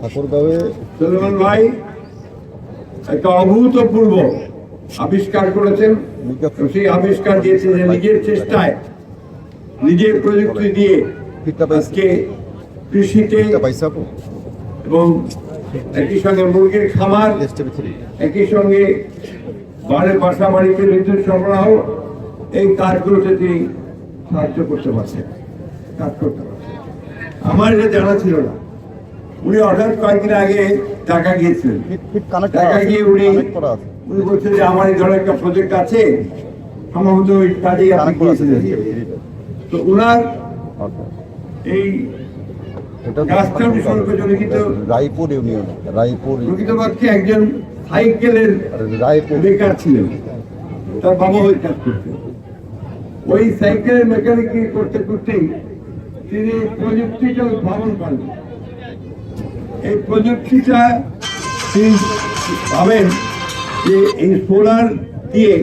সুলেমান ভাই একটা অভূতপূর্ব আবিষ্কার করেছেন। সেই আবিষ্কার দিয়েছেন যে নিজের চেষ্টায় নিজের প্রযুক্তি দিয়ে আজকে কৃষিতে এবং একই সঙ্গে মুরগির খামার, একই সঙ্গে বাসা বাড়িতে বিদ্যুৎ সরবরাহ, এই কাজগুলোতে তিনি সাহায্য করতে পারছেন, কাজ করতে পারছেন। আমার এটা জানা ছিল না। উনি হঠাৎ কয়েকদিন আগে ঢাকা গিয়েছিলেন। ঢাকা গিয়ে উনি বলছেন যে আমার এই ধরনের একটা প্রজেক্ট আছে, সম্ভবত ওই কাজেই আপনি গিয়েছিলেন। তো ওনার এই রায়পুর ইউনিয়ন, রায়পুর প্রকৃতপক্ষে একজন সাইকেলের বেকার ছিলেন। তার বাবা ওই কাজ করতেন। ওই সাইকেলের মেকানিক করতে করতেই তিনি প্রযুক্তিটা উদ্ভাবন করেন। এই প্রযুক্তিটা তিনি ভাবেন যে এই সোলার দিয়ে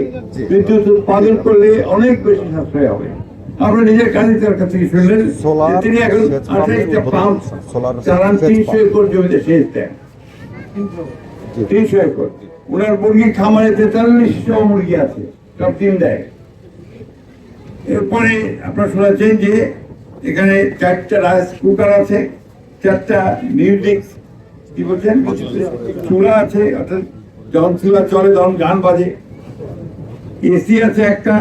বিদ্যুৎ উৎপাদন করলে অনেক বেশি সাশ্রয় হবে। আমরা নিজের কাছে তার কাছ থেকে শুনলেন তিনি এখন 28টা পাম্প চালান 300 একর জমিতে সেচ দেন। 300 একর। ওনার মুরগির খামারে 4300 মুরগি আছে, সব ডিম দেয়। এরপরে আপনারা শুনেছেন যে এখানে 4টা রাইস কুকার আছে, 4টা মিউজিক কি বলছেন চুলা আছে, অর্থাৎ যখন চুলা চলে তখন গান বাজে। এসি আছে, একটা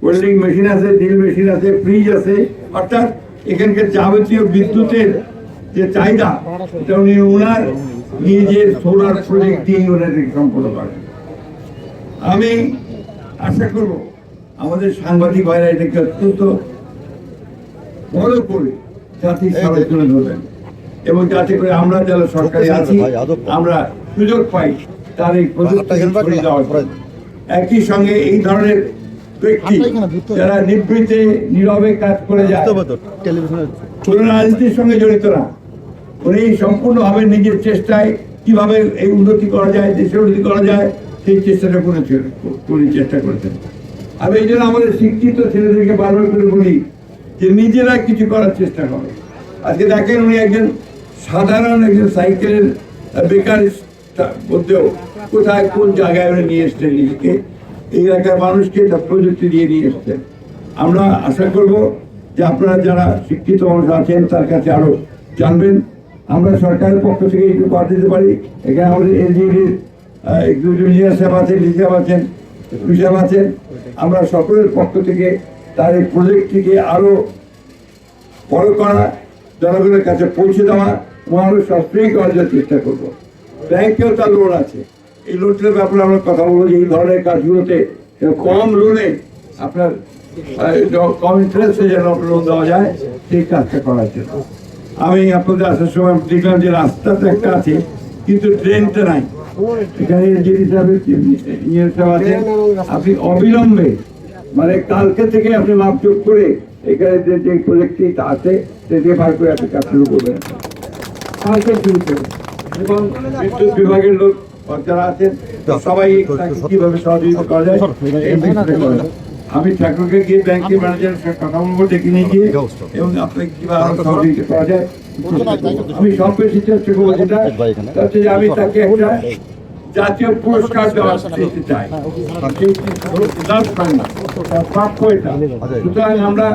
ওয়েল্ডিং মেশিন আছে, ড্রিল মেশিন আছে, ফ্রিজ আছে। অর্থাৎ এখানকার যাবতীয় বিদ্যুতের যে চাহিদা এটা উনি ওনার নিজের সোলার প্রজেক্ট দিয়ে ওনার সম্পন্ন করেন। আমি আশা করব আমাদের সাংবাদিক ভাইরা এটাকে অত্যন্ত বড় করে জাতির সামনে তুলে ধরবেন এবং যাতে করে আমরা যারা সরকারি আছি আমরা সুযোগ পাই তার এই প্রযুক্তি একই সঙ্গে এই ধরনের ব্যক্তি যারা নিবৃত্তে নীরবে কাজ করে যায়, কোন রাজনীতির সঙ্গে জড়িত না, উনি সম্পূর্ণভাবে নিজের চেষ্টায় কিভাবে এই উন্নতি করা যায়, দেশের উন্নতি করা যায় সেই চেষ্টাটা উনি চেষ্টা করেছেন। আমি এই জন্য আমাদের শিক্ষিত ছেলেদেরকে বারবার করে বলি যে নিজেরা কিছু করার চেষ্টা করে। আজকে দেখেন উনি একজন সাধারণ একজন সাইকেলের বেকার মধ্যেও কোথায় কোন জায়গায় উনি নিয়ে এসছেন নিজেকে, এই এলাকার মানুষকে তার প্রযুক্তি দিয়ে নিয়ে এসছেন। আমরা আশা করব যে আপনারা যারা শিক্ষিত মানুষ আছেন তার কাছে আরো জানবেন। আমরা সরকারের পক্ষ থেকে একটু পাঠ দিতে পারি। এখানে আমাদের এলজিডির ইঞ্জিনিয়ার সাহেব আছেন, ডি সাহেব আছেন, পি সাহেব আছেন। আমরা সকলের পক্ষ থেকে তার এই প্রজেক্টটিকে আরো বড় করা, জনগণের কাছে পৌঁছে দেওয়া এবং আরো সাশ্রয়ী করার চেষ্টা করবো। ব্যাংকেও তার লোন আছে, এই লোনটার ব্যাপারে আমরা কথা বলবো যে এই ধরনের কাজগুলোতে কম লোনে আপনার কম ইন্টারেস্টে যেন লোন দেওয়া যায় সেই কাজটা করার জন্য। আমি আপনাদের আসার সময় দেখলাম যে রাস্তাতে একটা আছে কিন্তু ট্রেনটা নাই। এখানে ইঞ্জিনিয়ার সাহেব আছেন, আপনি অবিলম্বে মানে কালকে থেকে আপনি মাপযোগ করে এখানে যে প্রজেক্টটি আছে সেটি বার করে আপনি কাজ শুরু করবেন, কালকে শুরু করবেন। এবং বিদ্যুৎ বিভাগের লোক যারা আছেন সবাই কিভাবে সহযোগিতা করা যায়। আমি ঠাকুরকে গিয়ে ব্যাংকের ম্যানেজারের সাথে কথা বলবো, ডেকে নিয়ে গিয়ে এবং আপনাকে কিভাবে সহযোগিতা করা যায়। আমি সব বেশি চেষ্টা করবো যেটা হচ্ছে যে আমি তাকে একটা জাতীয় পুরস্কার দেওয়ার চাই। সুতরাং আমরা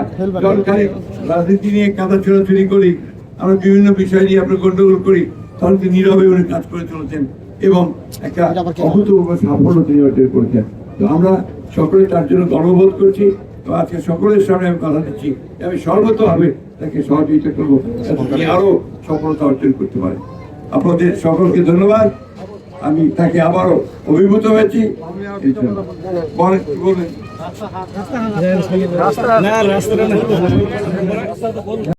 সরকারি রাজনীতি নিয়ে কাদা ছোড়াছুড়ি করি, আমরা বিভিন্ন বিষয় নিয়ে আমরা গন্ডগোল করি, তাহলে তিনি নীরবে উনি কাজ করে চলেছেন এবং একটা অভূতপূর্ব সাফল্য তিনি অর্জন করেছেন। তো আমরা সকলে তার জন্য গর্ববোধ করছি এবং আজকে সকলের সামনে আমি কথা দিচ্ছি আমি সর্বতভাবে তাকে সহযোগিতা করবো তিনি আরো সফলতা অর্জন করতে পারেন। আপনাদের সকলকে ধন্যবাদ। আমি তাকে আবারও অভিভূত হয়েছি। বলেন